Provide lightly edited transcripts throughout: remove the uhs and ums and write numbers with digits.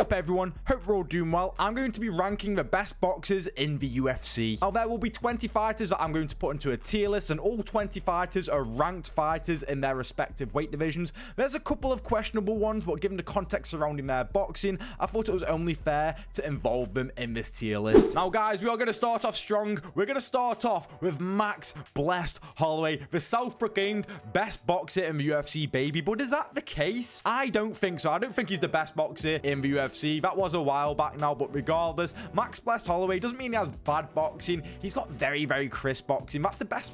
up, everyone? Hope we're all doing well. I'm going to be ranking the best boxers in the UFC. Now, there will be 20 fighters that I'm going to put into a tier list, and all 20 fighters are ranked fighters in their respective weight divisions. There's a couple of questionable ones, but given the context surrounding their boxing, I thought it was only fair to involve them in this tier list. Now, guys, we are going to start off strong. We're going to start off with Max Blessed Holloway, the self-proclaimed best boxer in the UFC, baby. But is that the case? I don't think so. I don't think he's the best boxer in the UFC. That was a while back now, but regardless, Max Blessed Holloway doesn't mean he has bad boxing. He's got very, very crisp boxing. That's the best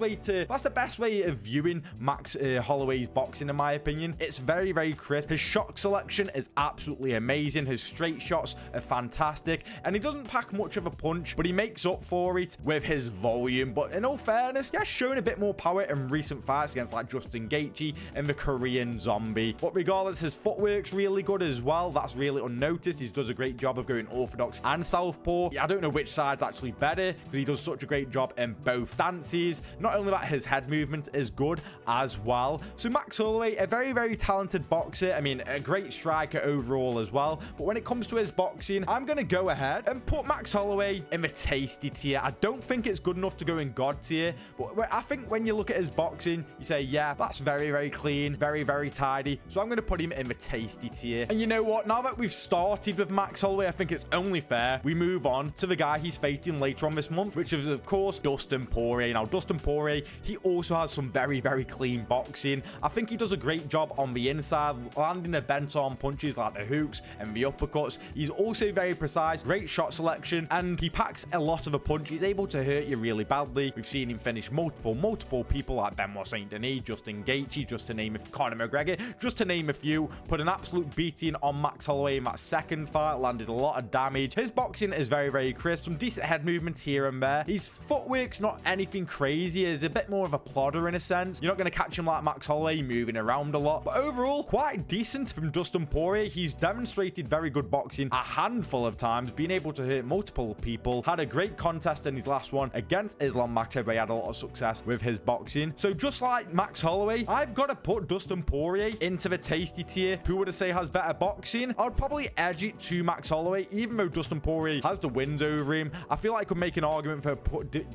way of viewing Max Holloway's boxing, in my opinion. It's very, very crisp. His shot selection is absolutely amazing. His straight shots are fantastic, and he doesn't pack much of a punch, but he makes up for it with his volume. But in all fairness, he has shown a bit more power in recent fights against like Justin Gaethje and the Korean Zombie. But regardless, his footwork's really good as well. That's really unnoticed. He does a great job of going orthodox and southpaw. I don't know which side's actually better, because he does such a great job in both stances. Not only that, his head movement is good as well. So Max Holloway, a very, very talented boxer. I mean, a great striker overall as well. But when it comes to his boxing, I'm going to go ahead and put Max Holloway in the tasty tier. I don't think it's good enough to go in God tier, but I think when you look at his boxing, you say, yeah, that's very, very clean, very, very tidy. So I'm going to put him in the tasty tier. And you know what? Now that we've started with Max Holloway, I think it's only fair we move on to the guy he's fighting later on this month, which is, of course, Dustin Poirier. Now, Dustin Poirier, he also has some very, very clean boxing. I think he does a great job on the inside, landing the bent arm punches like the hooks and the uppercuts. He's also very precise, great shot selection, and he packs a lot of a punch. He's able to hurt you really badly. We've seen him finish multiple people like Benoit Saint Denis, Justin Gaethje, just to name Conor McGregor, just to name a few. Put an absolute beating on Max Holloway in that second fight, landed a lot of damage. His boxing is very, very crisp, some decent head movements here and there. His footwork's not anything crazy. He's a bit more of a plodder in a sense. You're not going to catch him like Max Holloway moving around a lot, but overall quite decent from Dustin Poirier. He's demonstrated very good boxing a handful of times, being able to hurt multiple people. Had a great contest in his last one against Islam Makhachev, where he had a lot of success with his boxing. So just like Max Holloway, I've got to put Dustin Poirier into the tasty tier. Who would I say has better boxing? I'd probably edge it to Max Holloway, even though Dustin Poirier has the wins over him. I feel like I could make an argument for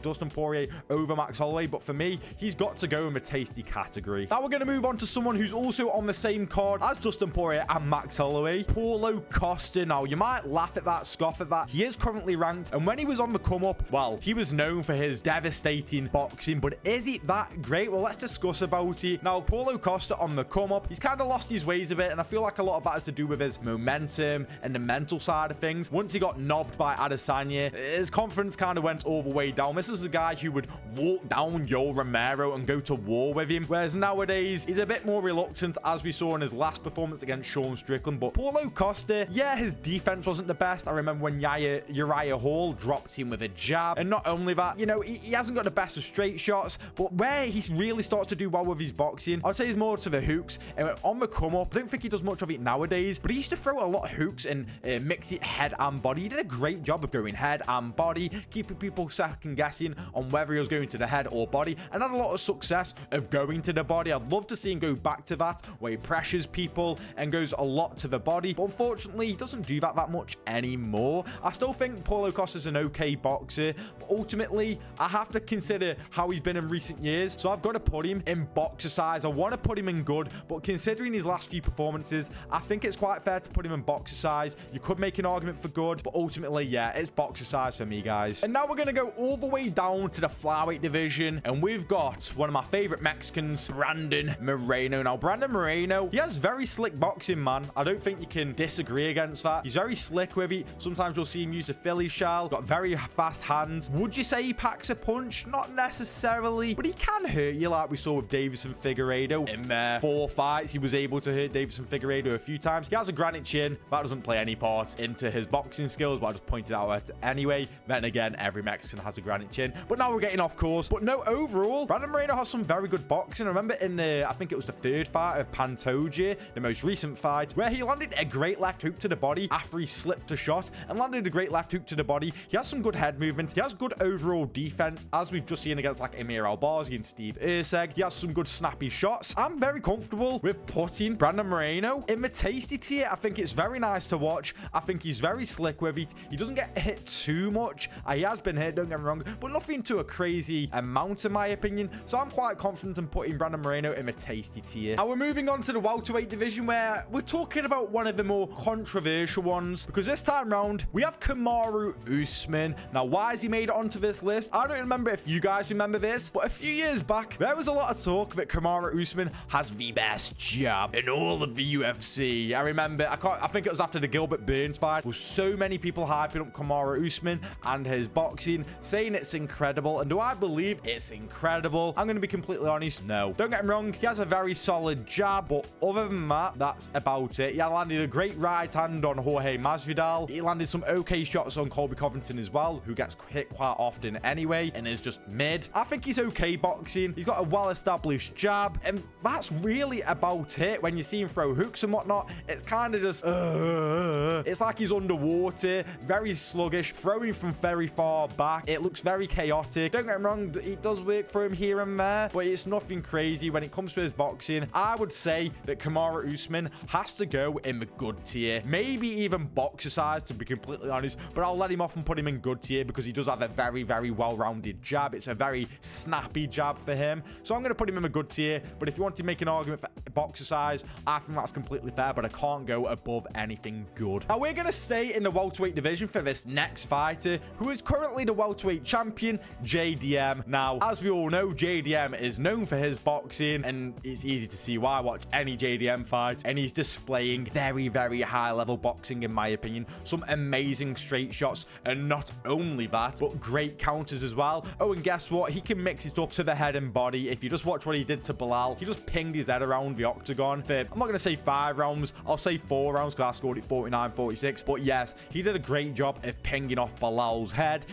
Dustin Poirier over Max Holloway, but for me, he's got to go in the tasty category. Now we're going to move on to someone who's also on the same card as Dustin Poirier and Max Holloway, Paulo Costa. Now, you might laugh at that, scoff at that. He is currently ranked, and when he was on the come up, well, he was known for his devastating boxing, but is he that great? Well, let's discuss about it. Now, Paulo Costa on the come up, he's kind of lost his ways a bit, and I feel like a lot of that has to do with his momentum and the mental side of things. Once he got knobbed by Adesanya, his confidence kind of went all the way down. This is a guy who would walk down Yoel Romero and go to war with him, whereas nowadays he's a bit more reluctant, as we saw in his last performance against Sean Strickland. But Paulo Costa, yeah, his defense wasn't the best. I remember when Uriah Hall dropped him with a jab, and not only that, you know, he hasn't got the best of straight shots, but where he really starts to do well with his boxing, I'd say he's more to the hooks. On the come up, I don't think he does much of it nowadays, but he used to throw a lot of hooks and mix it head and body. He did a great job of going head and body, keeping people second guessing on whether he was going to the head or body, and had a lot of success of going to the body. I'd love to see him go back to that, where he pressures people and goes a lot to the body, but unfortunately he doesn't do that much anymore. I still think Paulo Costa's an okay boxer, but ultimately I have to consider how he's been in recent years, so I've got to put him in boxer size. I want to put him in good, but considering his last few performances, I think it's quite fair to put him in boxer size. You could make an argument for good, but ultimately, yeah, it's boxer size for me, guys. And now we're going to go all the way down to the flyweight division, and we've got one of my favorite Mexicans, Brandon Moreno. Now, Brandon Moreno, he has very slick boxing, man. I don't think you can disagree against that. He's very slick with it. Sometimes you'll see him use the Philly shell. Got very fast hands. Would you say he packs a punch? Not necessarily, but he can hurt you, like we saw with Davison Figueiredo. In their 4 fights, he was able to hurt Davison Figueiredo a few times. He has a granite chin. That doesn't play any part into his boxing skills, but I just pointed out anyway. Then again, every Mexican has a granite chin. But now we're getting off course. But no, overall, Brandon Moreno has some very good boxing. I remember in I think it was the third fight of Pantoja, the most recent fight, where he landed a great left hook to the body after he slipped a shot and landed a great left hook to the body. He has some good head movement. He has good overall defense, as we've just seen against like Amir Albazi and Steve Erceg. He has some good snappy shots. I'm very comfortable with putting Brandon Moreno in the tasty tier. I think it's very nice to watch. I think he's very slick with it. He doesn't get hit too much. He has been hit, don't get me wrong, but nothing to a crazy amount in my opinion. So I'm quite confident in putting Brandon Moreno in a tasty tier. Now we're moving on to the welterweight division, where we're talking about one of the more controversial ones, because this time round we have Kamaru Usman. Now why has he made it onto this list? I don't remember if you guys remember this, but a few years back there was a lot of talk that Kamaru Usman has the best jab in all of the UFC. I remember, I think it was after the Gilbert Burns fight, with so many people hyping up Kamaru Usman and his boxing, saying it's incredible. And do I believe it's incredible? I'm going to be completely honest, no. Don't get me wrong, he has a very solid jab, but other than that, that's about it. He landed a great right hand on Jorge Masvidal. He landed some okay shots on Colby Covington as well, who gets hit quite often anyway and is just mid. I think he's okay boxing. He's got a well-established jab, and that's really about it. When you see him throw hooks and whatnot, it's kind of just it's like he's underwater, very sluggish, throwing from very far back. It looks very chaotic. Don't get me wrong, it does work for him here and there, but it's nothing crazy when it comes to his boxing. I would say that Kamaru Usman has to go in the good tier, maybe even boxer size, to be completely honest, but I'll let him off and put him in good tier because he does have a very, very well-rounded jab. It's a very snappy jab for him, so I'm going to put him in the good tier. But if you want to make an argument for boxer size, I think that's completely fair, but I can't go above anything good. Now we're going to stay in the welterweight division for this next fighter, who is currently the welterweight champion, JDM. Now, as we all know, JDM is known for his boxing, and it's easy to see why. Watch any JDM fight, and he's displaying very, very high-level boxing, in my opinion. Some amazing straight shots, and not only that, but great counters as well. Oh, and guess what? He can mix it up to the head and body. If you just watch what he did to Bilal, he just pinged his head around the octagon for, I'm not going to say 5 rounds, I'll say 4 rounds because I scored it 49-46. But yes, he did a great job of pinging off Bilal's head.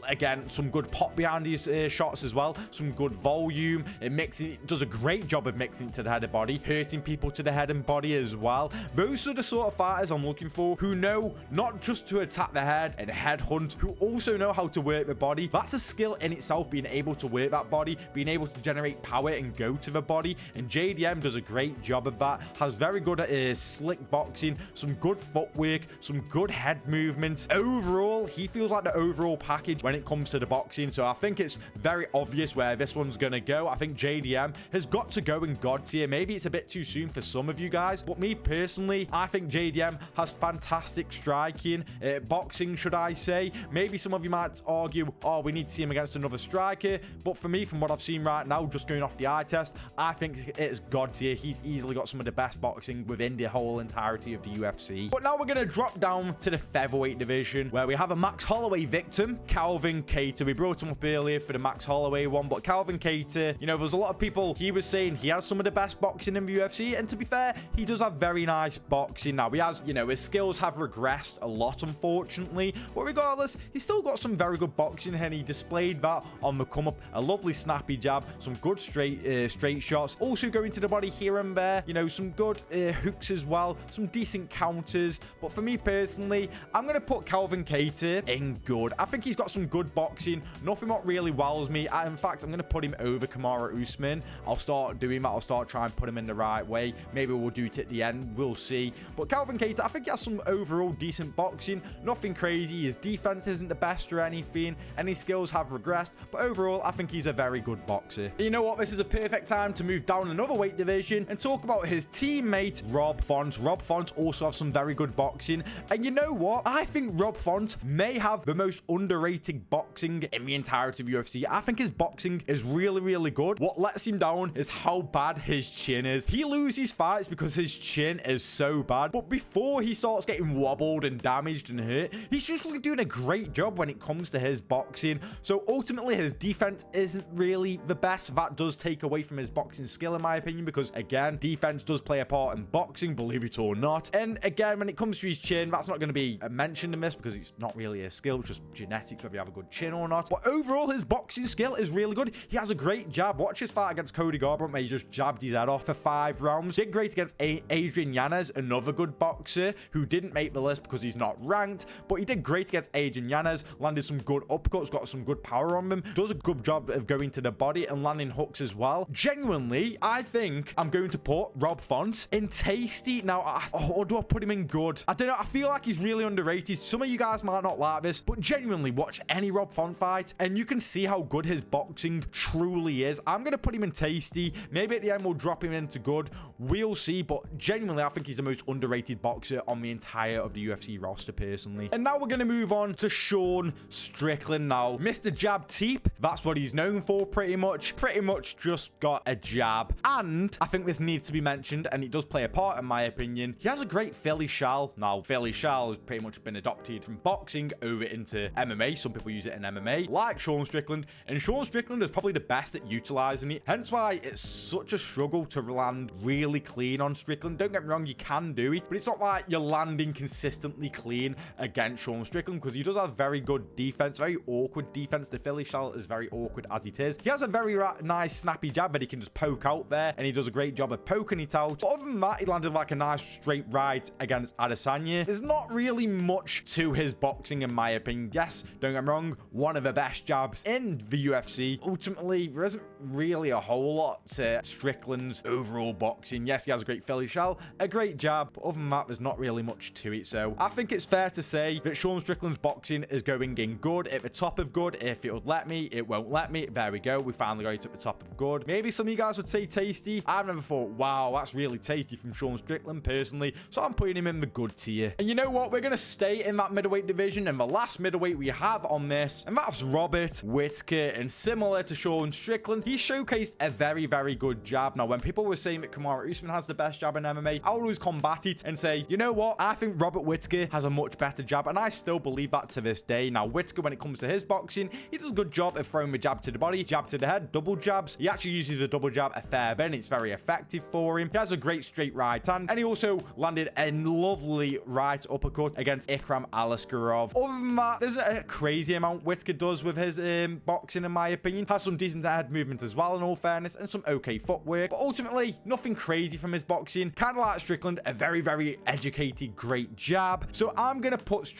Again, some good pop behind his shots as well, some good volume. It does a great job of mixing it to the head and body, hurting people to the head and body as well. Those are the sort of fighters I'm looking for, who know not just to attack the head and headhunt, who also know how to work the body. That's a skill in itself, being able to work that body, being able to generate power and go to the body. And JDM does a great job of that. Has very good slick boxing, some good footwork, some good head movements. Overall, he feels like the overall package when it comes to the boxing. So I think it's very obvious where this one's going to go. I think JDM has got to go in God tier. Maybe it's a bit too soon for some of you guys, but me personally, I think JDM has fantastic striking, boxing, should I say. Maybe some of you might argue, oh, we need to see him against another striker. But for me, from what I've seen right now, just going off the eye test, I think it's God tier. He's easily got some of the best boxing within the whole entirety of the UFC. But now we're going to drop down to the featherweight division, where we have a Max Holloway victim, Calvin Kattar. We brought him up earlier for the Max Holloway one, but Calvin Kattar, you know, there's a lot of people, he was saying he has some of the best boxing in the UFC, and to be fair, he does have very nice boxing. Now, he has, you know, his skills have regressed a lot, unfortunately, but regardless, he's still got some very good boxing, and he displayed that on the come up. A lovely snappy jab, some good straight shots, also going to the body here and there, you know, some good hooks as well, some decent counters. But for me personally, I'm going to put Calvin Kattar in good. I think he's got some good boxing, nothing what really wows me. In fact, I'm going to put him over Kamaru Usman. I'll start doing that. I'll start trying to put him in the right way. Maybe we'll do it at the end, we'll see. But Calvin Kattar, I think he has some overall decent boxing, nothing crazy. His defense isn't the best or anything, and his skills have regressed, but overall, I think he's a very good boxer. But you know what? This is a perfect time to move down another weight division and talk about his teammate, Rob Font. Rob Font also has some very good boxing, and you know what? I think Rob Font may have the most underrated boxing in the entirety of UFC. I think his boxing is really, really good. What lets him down is how bad his chin is. He loses fights because his chin is so bad, but before he starts getting wobbled and damaged and hurt, he's usually doing a great job when it comes to his boxing. So ultimately, his defense isn't really the best. That does take away from his boxing skill, in my opinion, because again, defense does play a part in boxing, believe it or not. And again, when it comes to his chin, that's not going to be mentioned in this because it's not really a skill, it's just genetics, whether you have a good chin or not. But overall, his boxing skill is really good. He has a great jab. Watch his fight against Cody Garbrandt, where he just jabbed his head off for 5 rounds. Did great against Adrian Yanez, another good boxer who didn't make the list because he's not ranked, but he did great against Adrian Yanez, landed some good uppercuts, got some good power on them, does a good job of going to the body and landing hooks as well. Genuinely, I think I'm going to put Rob Font in tasty. Now, or do I put him in good. I don't know. I feel like he's really underrated. Some of you guys might not like this, but genuinely watch any Rob Font fight and you can see how good his boxing truly is. I'm going to put him in tasty. Maybe at the end we'll drop him into good. We'll see, but genuinely I think he's the most underrated boxer on the entire of the UFC roster personally. And now we're going to move on to Sean Strickland now. Mr. Jab Teep, that's what he's known for pretty much. Pretty much just got a jab. And I think this needs to be mentioned, and it does play a part in my opinion. He has a great Philly shell. Now, Philly shell has pretty much been adopted from boxing over into MMA. Some people use it in MMA, like Sean Strickland. And Sean Strickland is probably the best at utilizing it. Hence why it's such a struggle to land really clean on Strickland. Don't get me wrong, you can do it, but it's not like you're landing consistently clean against Sean Strickland because he does have very good defense, very awkward defense. The Philly shell is very awkward as it is. He has a very nice snappy jab that he can just poke out there, and he does a great job of poking it out. But other than that, he landed like a nice straight right against Adesanya. There's not really much to his boxing in my opinion. Yes, don't get me wrong, one of the best jabs in the UFC. Ultimately, there isn't really a whole lot to Strickland's overall boxing. Yes, he has a great Philly shell, a great jab, but other than that, there's not really much to it. So I think it's fair to say that Sean Strickland's boxing is going in good, at the top of good. If it would let me, it won't let me. There we go. We finally got it at the top of good. Maybe some of you guys would say tasty. I've never thought, wow, that's really tasty from Sean Strickland personally. So I'm putting him in the good tier. And you know what? We're going to stay in that middleweight division, and the last middleweight we have on this, and that's Robert Whittaker. And similar to Sean Strickland, he showcased a very, very good jab. Now, when people were saying that Kamaru Usman has the best jab in MMA, I would always combat it and say, you know what? I think Robert Whittaker has a much better jab, and I still believe that to this day. Now, Whittaker, when it comes to his boxing, he does a good job of throwing the jab to the body, jab to the head, double jabs. He actually uses the double jab a fair bit, and it's very effective for him. He has a great straight right hand, and he also landed a lovely right uppercut against Ikram Aliskerov. Other than that, there's a crazy amount Whittaker does with his boxing, in my opinion. Has some decent head movement as well, in all fairness, and some okay footwork. But ultimately, nothing crazy from his boxing. Kind of like Strickland, a very, very educated, great jab. So I'm going to put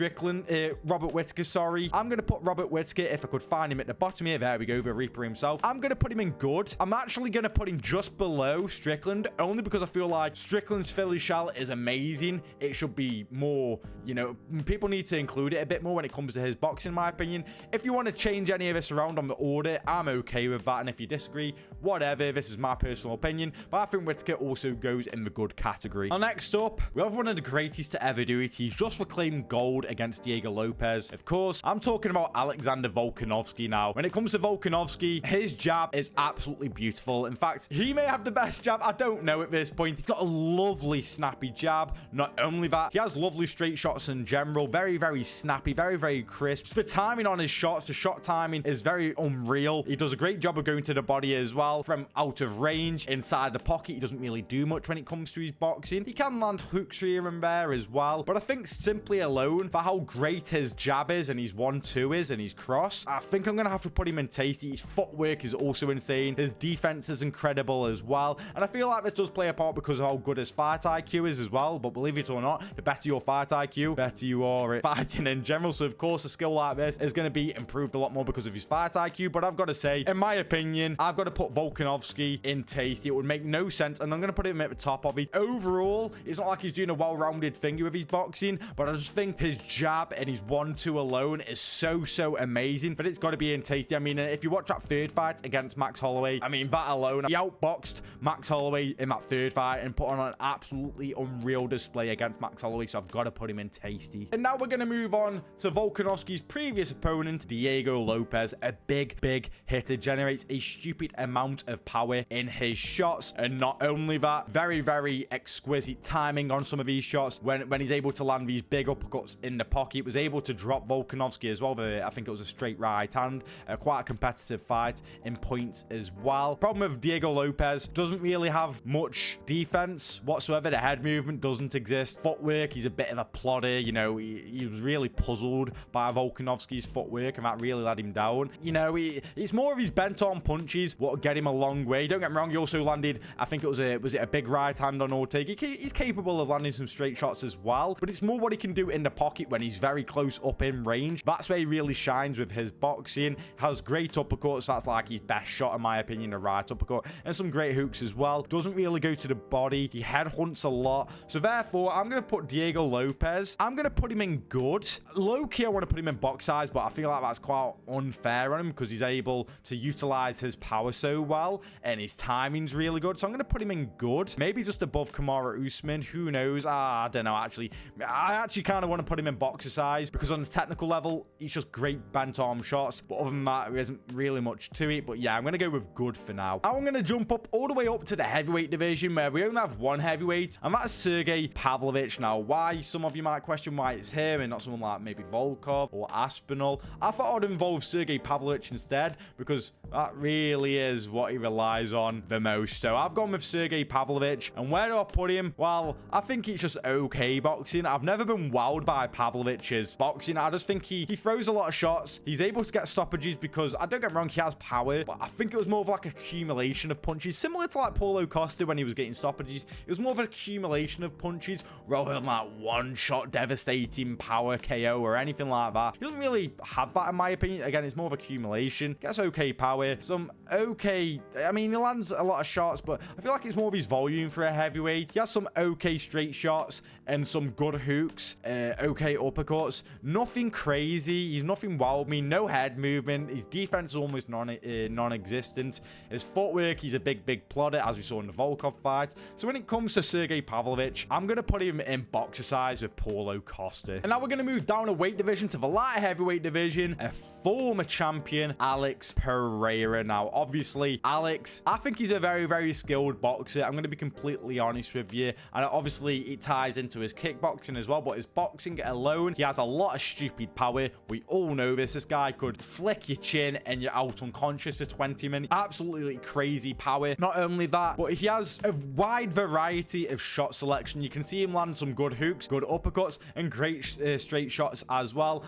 Robert Whittaker, sorry. I'm going to put Robert Whittaker, if I could find him at the bottom here. There we go, the Reaper himself. I'm going to put him in good. I'm actually going to put him just below Strickland, only because I feel like Strickland's Philly shell is amazing. It should be more, you know, people need to include it a bit more when it comes to his boxing, in my opinion. If you want to change any of this around on the order, I'm okay with that. And if you disagree, whatever. This is my personal opinion. But I think Whittaker also goes in the good category. Now, next up, we have one of the greatest to ever do it. He's just reclaimed gold against Diego Lopez. Of course, I'm talking about Alexander Volkanovski now. When it comes to Volkanovski, his jab is absolutely beautiful. In fact, he may have the best jab. I don't know at this point. He's got a lovely snappy jab. Not only that, he has lovely straight shots in general. Very, very snappy, very, very crisp. The timing on his shots, the shot timing is very unreal. He does a great job of going to the body as well from out of range. Inside the pocket, he doesn't really do much when it comes to his boxing. He can land hooks here and there as well. But I think simply alone for how great his jab is and his 1-2 is and his cross, I think I'm going to have to put him in tasty. His footwork is also insane. His defense is incredible as well. And I feel like this does play a part because of how good his fight IQ is as well. But believe it or not, the better your fight IQ, better you are at fighting in general. So of course, a skill like this is going to be improved a lot more because of his fight IQ. But I've got to say, in my opinion, I've got to put Volkanovski in tasty. It would make no sense. And I'm going to put him at the top of it. Overall, it's not like he's doing a well-rounded thing with his boxing, but I just think his jab and his 1-2 alone is so amazing. But it's got to be in tasty. I mean, if you watch that third fight against Max Holloway, I mean, that alone, he outboxed Max Holloway in that third fight and put on an absolutely unreal display against Max Holloway. So I've got to put him in tasty. And now we're going to move on to Volkanovski's previous opponent, Diego Lopez. A big hitter, generates a stupid amount of power in his shots. And not only that, very exquisite timing on some of these shots. When he's able to land these big uppercuts in the pocket, was able to drop Volkanovski as well. I think it was a straight right hand. Quite a competitive fight in points as well. Problem with Diego Lopez, doesn't really have much defense whatsoever. The head movement doesn't exist. Footwork, he's a bit of a plodder. You know, he was really puzzled by Volkanovski's footwork, and that really let him down. You know, it's more of his bent on punches what would get him a long way. Don't get me wrong, he also landed, I think it was a big right hand on Ortega. He's capable of landing some straight shots as well, but it's more what he can do in the pocket when he's very close up in range. That's where he really shines with his boxing. Has great uppercuts. That's like his best shot, in my opinion, a right uppercut, and some great hooks as well. Doesn't really go to the body. He head hunts a lot. So therefore, Therefore, I'm going to put Diego Lopez. I'm going to put him in good. Low-key, I want to put him in box size, but I feel like that's quite unfair on him because he's able to utilize his power so well, and his timing's really good. So I'm going to put him in good. Maybe just above Kamaru Usman. Who knows? I don't know, actually. I actually kind of want to put him in boxer size because on the technical level, he's just great bent arm shots. But other than that, there isn't really much to it. But yeah, I'm going to go with good for now. Now I'm going to jump up all the way up to the heavyweight division where we only have one heavyweight, and that's Sergey Pavlovich. Now, why? Some of you might question why it's him and not someone like maybe Volkov or Aspinall. I thought I'd involve Sergey Pavlovich instead because that really is what he relies on the most. So I've gone with Sergey Pavlovich. And where do I put him? Well, I think he's just okay boxing. I've never been wowed by Pavlovich's boxing. I just think he throws a lot of shots. He's able to get stoppages because, I don't get me wrong, he has power, but I think it was more of like accumulation of punches, similar to like Paulo Costa when he was getting stoppages. It was more of an accumulation of punches rather than like one-shot devastating power KO or anything like that. He doesn't really have that in my opinion. Again, it's more of accumulation. Gets okay power, some okay, I mean, he lands a lot of shots, but I feel like it's more of his volume for a heavyweight. He has some okay straight shots and some good hooks, okay uppercuts. Nothing crazy. He's nothing wowed me. No head movement. His defense is almost non-existent. His footwork, he's a big plodder, as we saw in the Volkov fight. So when it comes to Sergey Pavlovich, I'm going to put him in boxer size with Paulo Costa. And now we're going to move down a weight division to the light heavyweight division. A former champion, Alex Pereira. Now, obviously, Alex, I think he's a very skilled boxer. I'm going to be completely honest with you. And obviously, it ties into his kickboxing as well. But his boxing alone, he has a lot of stupid power. We all know this. This guy could flick your chin and you're out unconscious for 20 minutes. Absolutely crazy power. Not only that, but he has a wide variety of shot selection. You can see him land some good hooks, good uppercuts, and great straight shots as well.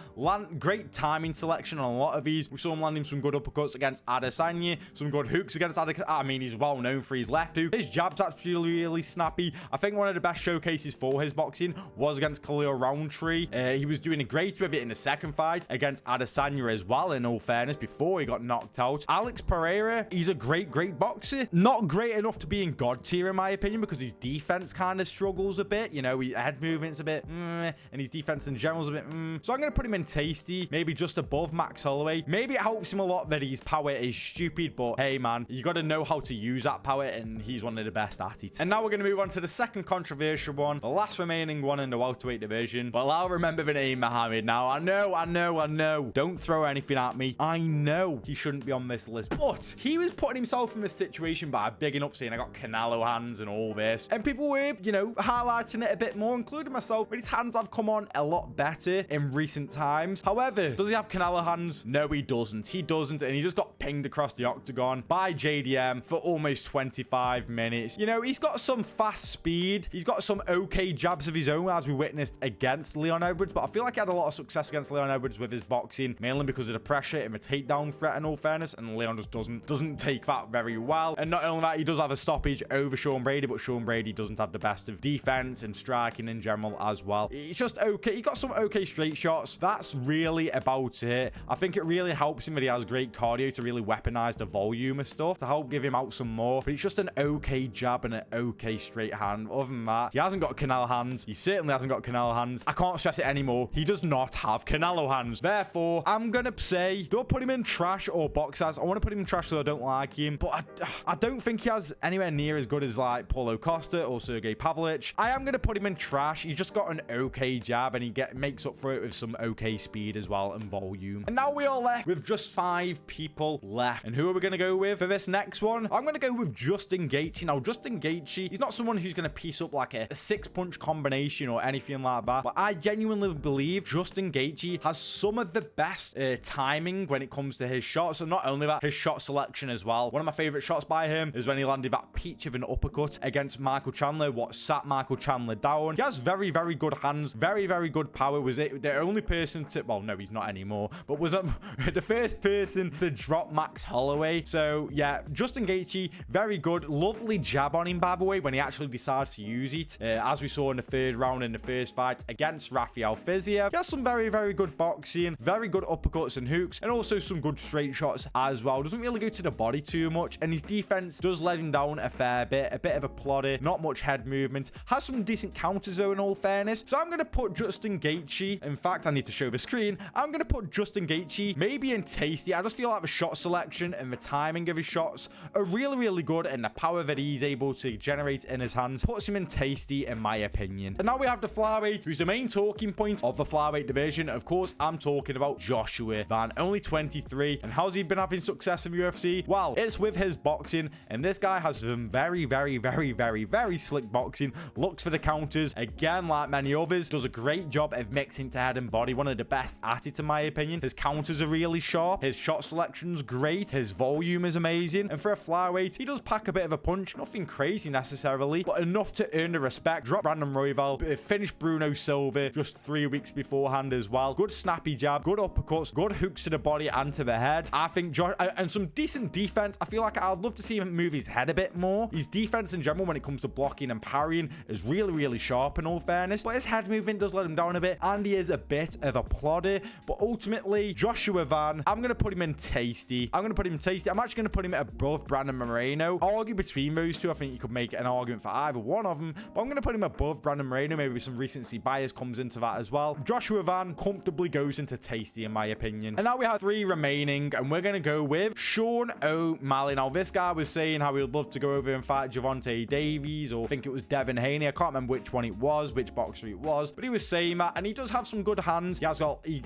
Great timing selection on a lot of these. We saw him landing some good uppercuts against Adesanya, some good hooks against Adesanya. I mean, he's well known for his left hook. His jab's actually really snappy. I think one of the best showcases for his boxing was against Khalil Roundtree. He was doing great with it in the second fight against Adesanya as well, in all fairness, before he got knocked out. Alex Pereira, he's a great boxer. Not great enough to be in God tier, in my opinion, because his defense kind of struggles a bit. You know, his head movement's a bit, and his defense in general is a bit, So I'm going to put him in tasty, maybe just above Max Holloway. Maybe it helps him a lot that his power is stupid, but hey, man, you got to know how to use that power, and he's one of the best at it. And now we're going to move on to the second controversial one, the last remaining one in the welterweight division. Well, I'll remember the name Mohammed now. I know. Don't throw anything at me. I know he shouldn't be on this list, but he was putting himself in this situation by bigging up, saying I got Canelo hands and all this. And people were, you know, highlighting it a bit more, including myself, but his hands have come on a lot better in recent times. However, does he have Canelo hands? No, he doesn't. He doesn't, and he just got pinged across the octagon by JDM for almost 25 minutes. You know, he's got some fast speed. He's got some okay jabs of his own, as we witnessed against Leon Edwards, but I feel like he had a lot of success against Leon Edwards with his boxing, mainly because of the pressure and the takedown threat, in all fairness, and Leon just doesn't take that very well. And not only that, he does have a stoppage over Sean Brady, but Sean Brady doesn't have the best of defense and striking in general as well. He's just okay. He got some okay straight shots. That's really about it. I think it really helps him that he has great cardio to really weaponize the volume of stuff to help give him out some more, but it's just an okay jab and an okay straight hand. Other than that, he hasn't got Canelo hands. He certainly hasn't got Canelo hands. I can't stress it anymore. He does not have Canelo hands. Therefore, I'm gonna say, don't put him in trash or boxers. I want to put him in trash so I don't like him, but I don't think he has anywhere near as good as like Paulo Costa or Sergey Pavlovich. I am gonna put him in trash. He's just got an okay jab, and he makes up for it with some okay speed as well and volume. And now we are left with just 5 people left. And who are we gonna go with for this next one? I'm gonna go with Justin Gaethje. Now, Justin Gaethje, he's not someone who's gonna piece up like a 6-punch combination or anything like that, but I genuinely believe Justin Gaethje has some of the best timing when it comes to his shots, and not only that, his shot selection as well. One of my favorite shots by him is when he landed that peach of an uppercut against Michael Chandler, what sat Michael Chandler down. He has very good hands, very good power. Was it the only person to, well, no, he's not anymore, but was the first person to drop Max Holloway. So yeah, Justin Gaethje, very good. Lovely jab on him, by the way, when he actually decides to use it, as we saw in the third round in the first fight against Rafael Fiziev. He has some very good boxing, very good uppercuts and hooks, and also some good straight shots as well. Doesn't really go to the body too much, and his defense does let him down a fair bit, a bit of a plodder, not much head movement. Has some some decent counters though, in all fairness. So I'm going to put Justin Gaethje. In fact, I need to show the screen. I'm going to put Justin Gaethje maybe in tasty. I just feel like the shot selection and the timing of his shots are really, really good, and the power that he's able to generate in his hands puts him in tasty, in my opinion. And now we have the flyweight, who's the main talking point of the flyweight division. Of course, I'm talking about Joshua Van, only 23. And how's he been having success in UFC? Well, it's with his boxing, and this guy has some very, very, very, very, very slick boxing, looks for the counters, again, like many others, does a great job of mixing to head and body, one of the best at it, in my opinion. His counters are really sharp, his shot selection's great, his volume is amazing, and for a flyweight, he does pack a bit of a punch, nothing crazy necessarily, but enough to earn the respect. Drop Brandon Royval, finished Bruno Silva just 3 weeks beforehand as well. Good snappy jab, good uppercuts, good hooks to the body and to the head. I think Josh, and some decent defense. I feel like I'd love to see him move his head a bit more. His defense in general when it comes to blocking and parrying is really, really sharp, in all fairness, but his head movement does let him down a bit, and he is a bit of a plodder. But ultimately, Joshua Van, I'm going to put him in tasty. I'm actually going to put him above Brandon Moreno. I'll argue between those two. I think you could make an argument for either one of them, but I'm going to put him above Brandon Moreno. Maybe some recency bias comes into that as well. Joshua Van comfortably goes into tasty, in my opinion. And now we have 3 remaining, and we're going to go with Sean O'Malley. Now, this guy was saying how he would love to go over and fight Javante Davies, or I think it was Devin Haney. I can't remember which one it was, which boxer it was, but he was saying that, and he does have some good hands.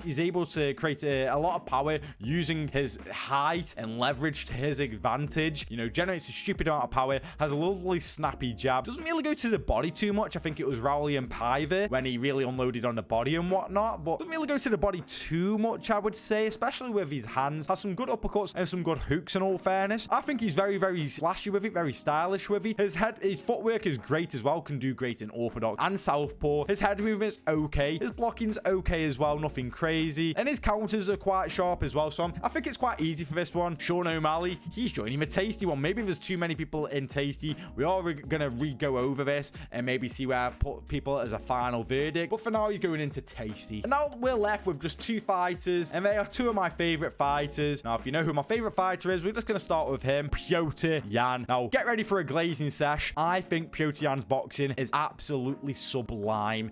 He's able to create a lot of power using his height and leverage to his advantage. You know, generates a stupid amount of power, has a lovely snappy jab, doesn't really go to the body too much. I think it was Rowley and Piver when he really unloaded on the body and whatnot, but doesn't really go to the body too much, I would say, especially with his hands. Has some good uppercuts and some good hooks, in all fairness. I think he's very, very flashy with it, very stylish with it. His footwork is great as well, can do great in orthodox and southpaw. His head movement's okay, his blocking's okay as well, nothing crazy, and his counters are quite sharp as well. So I think it's quite easy for this one. Sean O'Malley, he's joining a tasty one. Maybe there's too many people in tasty. We are gonna go over this and maybe see where I put people as a final verdict, but for now he's going into tasty. And now we're left with just 2 fighters, and they are 2 of my favorite fighters. Now, if you know who my favorite fighter is, we're just gonna start with him, Petr Yan. Now, get ready for a glazing sesh. I think Petr Yan's boxing is absolutely sublime.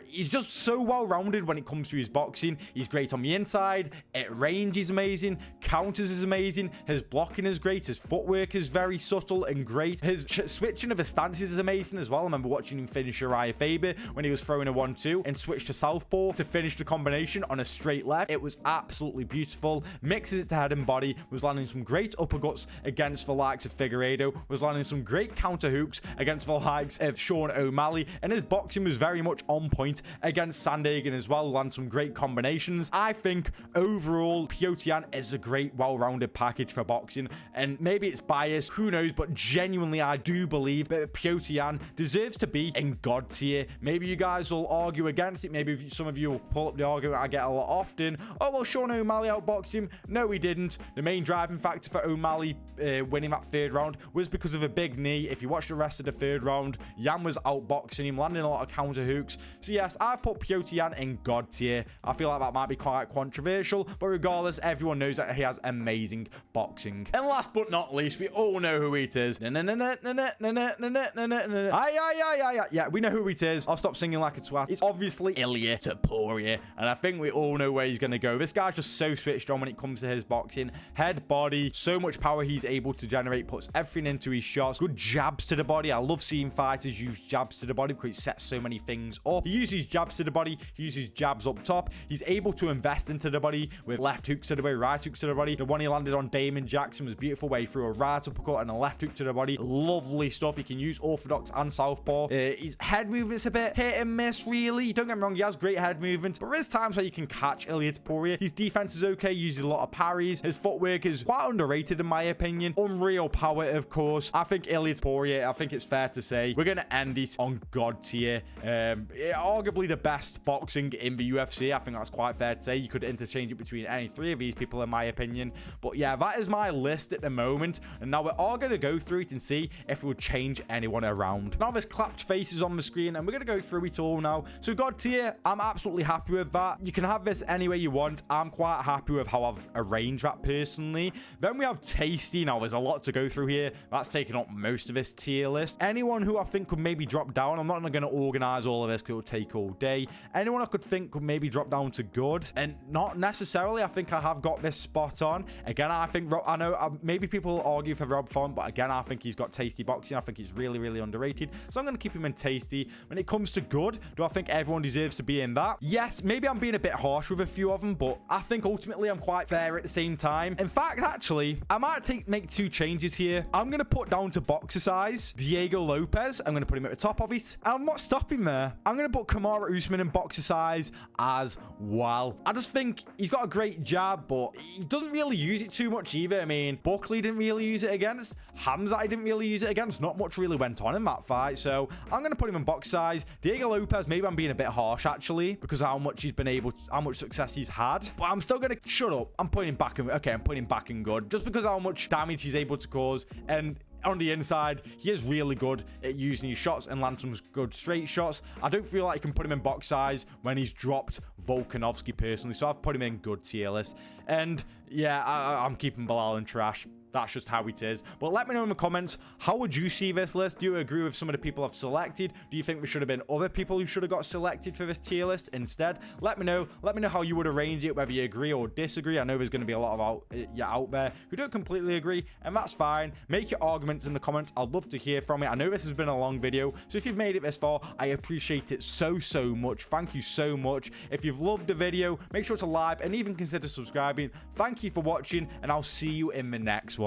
He's just so well-rounded when it comes to his boxing. He's great on the inside, range is amazing, counters is amazing, his blocking is great, his footwork is very subtle and great, his switching of his stances is amazing as well. I remember watching him finish Uriah Faber when he was throwing a 1-2 and switched to southpaw to finish the combination on a straight left. It was absolutely beautiful. Mixes it to head and body, was landing some great uppercuts against the likes of Figueiredo, was landing some great counter hooks against the likes of Sean O'Malley, and his boxing was very much on point against Sandhagen as well, land some great combinations. I think overall Petr Yan is a great, well-rounded package for boxing, and maybe it's biased, who knows, but genuinely I do believe that Petr Yan deserves to be in God tier. Maybe you guys will argue against it. Maybe some of you will pull up the argument I get a lot often. Oh, well, Sean O'Malley outboxed him. No, he didn't. The main driving factor for O'Malley winning that 3rd round was because of a big knee. If you watch the rest of the 3rd round, Yan was outboxing him, landing a lot of counter hooks. So yes, I've put Petr Yan in God tier. I feel like that might be quite controversial, but regardless, everyone knows that he has amazing boxing. And last but not least, we all know who it is. Yeah, we know who it is. I'll stop singing like a twat. It's obviously Ilia Topuria, and I think we all know where he's going to go. This guy's just so switched on when it comes to his boxing. Head, body, so much power he's able to generate, puts everything into his shots. Good jabs to the body. I love seeing fighters use jabs to the body because it sets so many things up. He uses jabs to the body, he uses jabs up top. He's able to invest into the body with left hooks to the body, right hooks to the body. The one he landed on Damon Jackson was beautiful, where he threw a right uppercut and a left hook to the body. Lovely stuff. He can use orthodox and southpaw. His head movement's a bit hit and miss, really. Don't get me wrong, he has great head movement, but there is times where you can catch Ilia Topuria. His defense is okay, uses a lot of parries. His footwork is quite underrated in my opinion. Unreal power, of course. I think Ilia Topuria, I think it's fair to say, we're going to end it on God tier. Arguably the best boxing in the UFC. I think that's quite fair to say. You could interchange it between any 3 of these people in my opinion. But yeah, that is my list at the moment. And now we're all going to go through it and see if it would change anyone around. Now there's clapped faces on the screen, and we're going to go through it all now. So God tier, I'm absolutely happy with that. You can have this any way you want. I'm quite happy with how I've arranged that personally. Then we have tasty. Now there's a lot to go through here. That's taking up most of this tier list. Anyone who I think could maybe drop drop down. I'm not going to organize all of this because it will take all day. Anyone I could think could maybe drop down to good, and not necessarily. I think I have got this spot on. Again, I know maybe people argue for Rob Font, but again, I think he's got tasty boxing. I think he's really, really underrated. So I'm going to keep him in tasty. When it comes to good, do I think everyone deserves to be in that? Yes, maybe I'm being a bit harsh with a few of them, but I think ultimately I'm quite fair at the same time. In fact, actually, I might make 2 changes here. I'm going to put down to boxer size Diego Lopez. I'm going to put him at the top of it. I'm not stopping there. I'm going to put Kamaru Usman in boxer size as well. I just think he's got a great jab, but he doesn't really use it too much either. I mean, Buckley didn't really use it against. Hamzat didn't really use it against. Not much really went on in that fight. So I'm going to put him in box size. Diego Lopez, maybe I'm being a bit harsh actually because of how much he's been able, how much success he's had. But I'm still going to shut up. I'm putting him back in. Okay, I'm putting him back in good just because of how much damage he's able to cause. And on the inside, he is really good at using his shots and land some good straight shots. I don't feel like I can put him in box size when he's dropped Volkanovski personally, so I've put him in good tier list. And yeah, I'm keeping Bilal in trash. That's just how it is. But let me know in the comments, how would you see this list? Do you agree with some of the people I've selected? Do you think there should have been other people who should have got selected for this tier list instead? Let me know. Let me know how you would arrange it, whether you agree or disagree. I know there's going to be a lot of out there who don't completely agree, and that's fine. Make your arguments in the comments. I'd love to hear from it. I know this has been a long video, so if you've made it this far, I appreciate it so much. Thank you so much. If you've loved the video, make sure to like and even consider subscribing. Thank you for watching, and I'll see you in the next one.